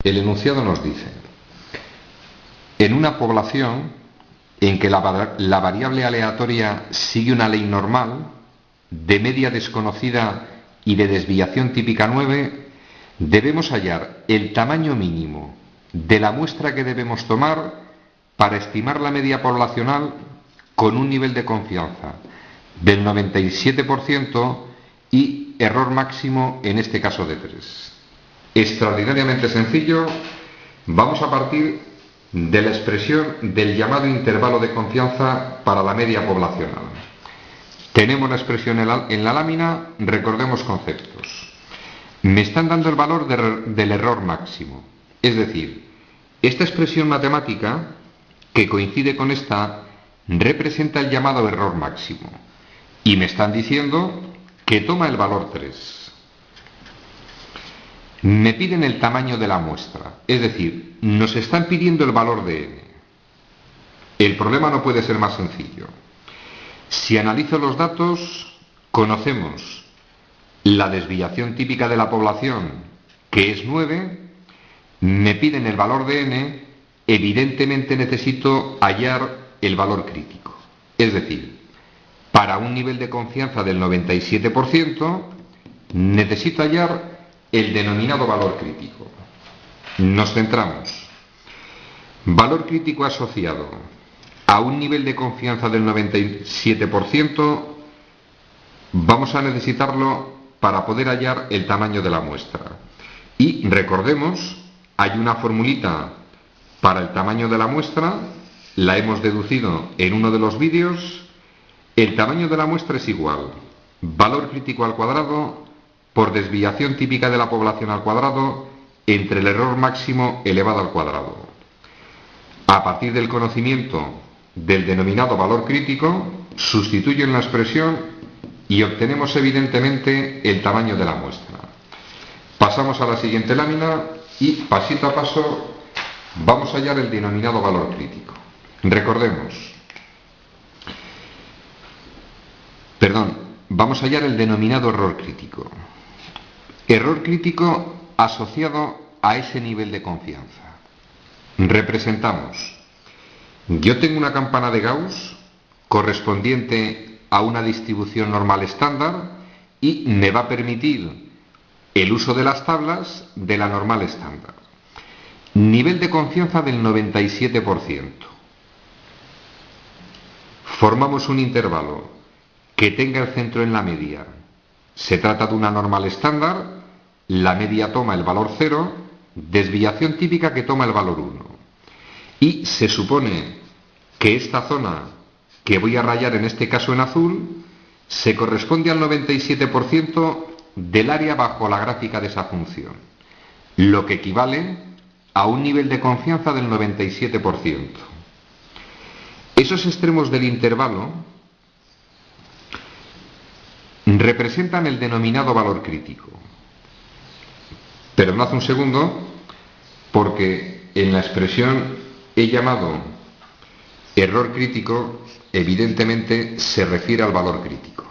El enunciado nos dice: en una población en que la variable aleatoria sigue una ley normal, de media desconocida y de desviación típica 9, debemos hallar el tamaño mínimo de la muestra que debemos tomar para estimar la media poblacional con un nivel de confianza del 97% y error máximo en este caso de 3. Extraordinariamente sencillo. Vamos a partir de la expresión del llamado intervalo de confianza para la media poblacional. Tenemos la expresión en la lámina. Recordemos conceptos. Me están dando el valor del error máximo, es decir, esta expresión matemática que coincide con esta representa el llamado error máximo y me están diciendo que toma el valor 3. Me piden el tamaño de la muestra, es decir, nos están pidiendo el valor de n. El problema no puede ser más sencillo. Si analizo los datos, conocemos la desviación típica de la población, que es 9, me piden el valor de n, evidentemente necesito hallar el valor crítico. Es decir, para un nivel de confianza del 97%, necesito hallar el denominado valor crítico. Nos centramos. Valor crítico asociado a un nivel de confianza del 97%, vamos a necesitarlo para poder hallar el tamaño de la muestra. Y recordemos, hay una formulita para el tamaño de la muestra, la hemos deducido en uno de los vídeos. El tamaño de la muestra es igual valor crítico al cuadrado por desviación típica de la población al cuadrado entre el error máximo elevado al cuadrado. A partir del conocimiento del denominado valor crítico, sustituyo en la expresión y obtenemos evidentemente el tamaño de la muestra. Pasamos a la siguiente lámina y pasito a paso vamos a hallar el denominado valor crítico. Vamos a hallar el denominado error crítico. Error crítico asociado a ese nivel de confianza. Representamos. Yo tengo una campana de Gauss correspondiente a una distribución normal estándar y me va a permitir el uso de las tablas de la normal estándar. Nivel de confianza del 97%. Formamos un intervalo que tenga el centro en la media. Se trata de una normal estándar, la media toma el valor 0, desviación típica que toma el valor 1. Y se supone que esta zona que voy a rayar en este caso en azul se corresponde al 97% del área bajo la gráfica de esa función, lo que equivale a un nivel de confianza del 97%. Esos extremos del intervalo representan el denominado valor crítico. Perdonad un segundo, porque en la expresión he llamado error crítico, evidentemente se refiere al valor crítico.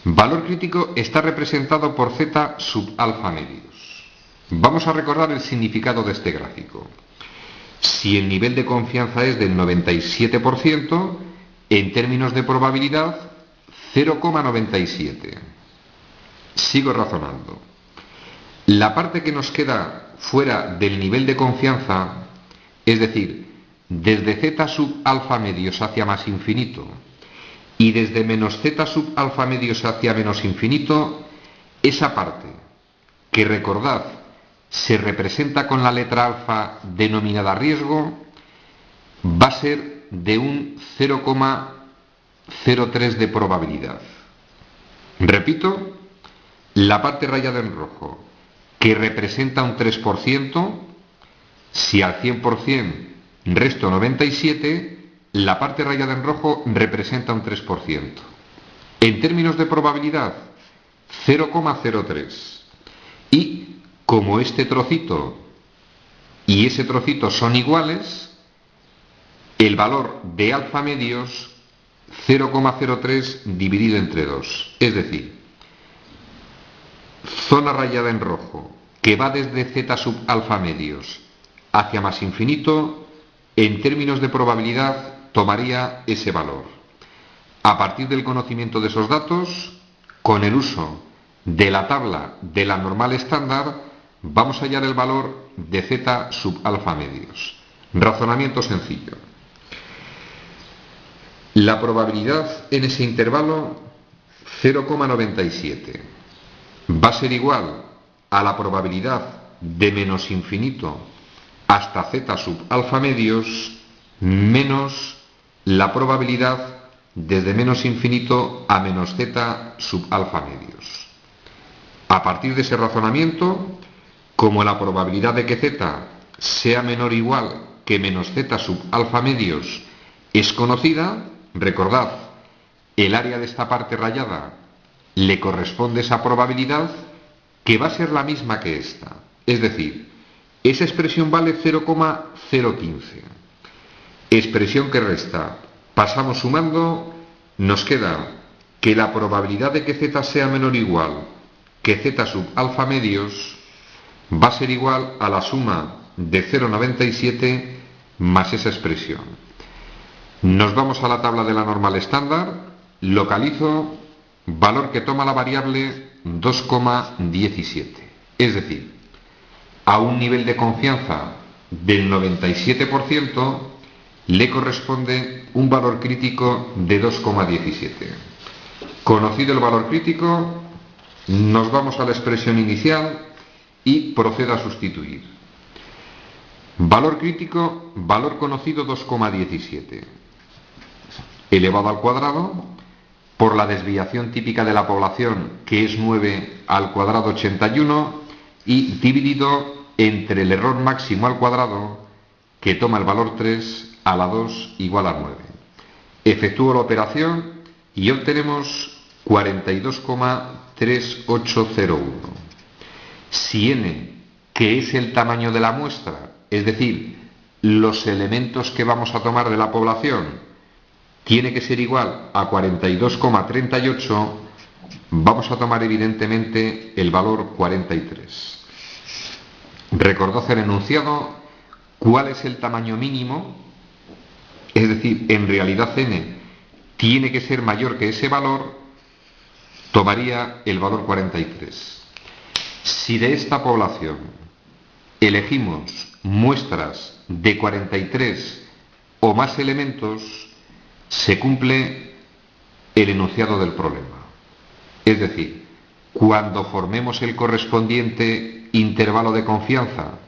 Valor crítico está representado por z sub alfa medios. Vamos a recordar el significado de este gráfico. Si el nivel de confianza es del 97%, en términos de probabilidad, 0,97. Sigo razonando. La parte que nos queda fuera del nivel de confianza, es decir, desde z sub alfa medios hacia más infinito y desde menos z sub alfa medios hacia menos infinito, esa parte que, recordad, se representa con la letra alfa denominada riesgo, va a ser de un 0,03 de probabilidad. Repito, la parte rayada en rojo, que representa un 3%, si al 100% resto 97, la parte rayada en rojo representa un 3%. En términos de probabilidad, 0,03. Y como este trocito y ese trocito son iguales, el valor de alfa medios 0,03 dividido entre 2. Es decir, zona rayada en rojo que va desde z sub alfa medios hacia más infinito, en términos de probabilidad tomaría ese valor. A partir del conocimiento de esos datos, con el uso de la tabla de la normal estándar, vamos a hallar el valor de z sub alfa medios. Razonamiento sencillo. La probabilidad en ese intervalo 0,97 va a ser igual a la probabilidad de menos infinito hasta z sub alfa medios menos la probabilidad desde menos infinito a menos z sub alfa medios. A partir de ese razonamiento, como la probabilidad de que z sea menor o igual que menos z sub alfa medios es conocida, recordad, el área de esta parte rayada le corresponde esa probabilidad que va a ser la misma que esta. Es decir, esa expresión vale 0,015. Expresión que resta. Pasamos sumando, nos queda que la probabilidad de que z sea menor o igual que z sub alfa medios va a ser igual a la suma de 0,97 más esa expresión. Nos vamos a la tabla de la normal estándar, localizo valor que toma la variable 2,17. Es decir, a un nivel de confianza del 97% le corresponde un valor crítico de 2,17. Conocido el valor crítico, nos vamos a la expresión inicial y procedo a sustituir. Valor crítico, valor conocido 2,17. Elevado al cuadrado por la desviación típica de la población, que es 9 al cuadrado 81, y dividido entre el error máximo al cuadrado, que toma el valor 3 a la 2 igual a 9. Efectúo la operación y obtenemos 42,3801. Si n, que es el tamaño de la muestra, es decir, los elementos que vamos a tomar de la población, tiene que ser igual a 42,38, vamos a tomar evidentemente el valor 43. Recordad el enunciado, ¿cuál es el tamaño mínimo? Es decir, en realidad n tiene que ser mayor que ese valor, tomaría el valor 43. Si de esta población elegimos muestras de 43 o más elementos, se cumple el enunciado del problema. Es decir, cuando formemos el correspondiente intervalo de confianza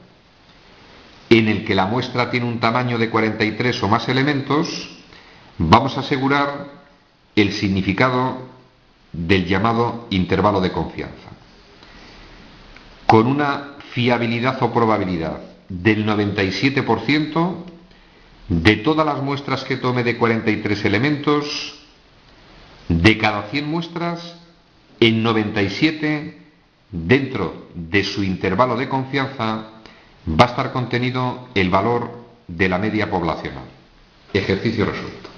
en el que la muestra tiene un tamaño de 43 o más elementos, vamos a asegurar el significado del llamado intervalo de confianza. Con una fiabilidad o probabilidad del 97%, de todas las muestras que tome de 43 elementos, de cada 100 muestras, en 97, dentro de su intervalo de confianza, va a estar contenido el valor de la media poblacional. Ejercicio resuelto.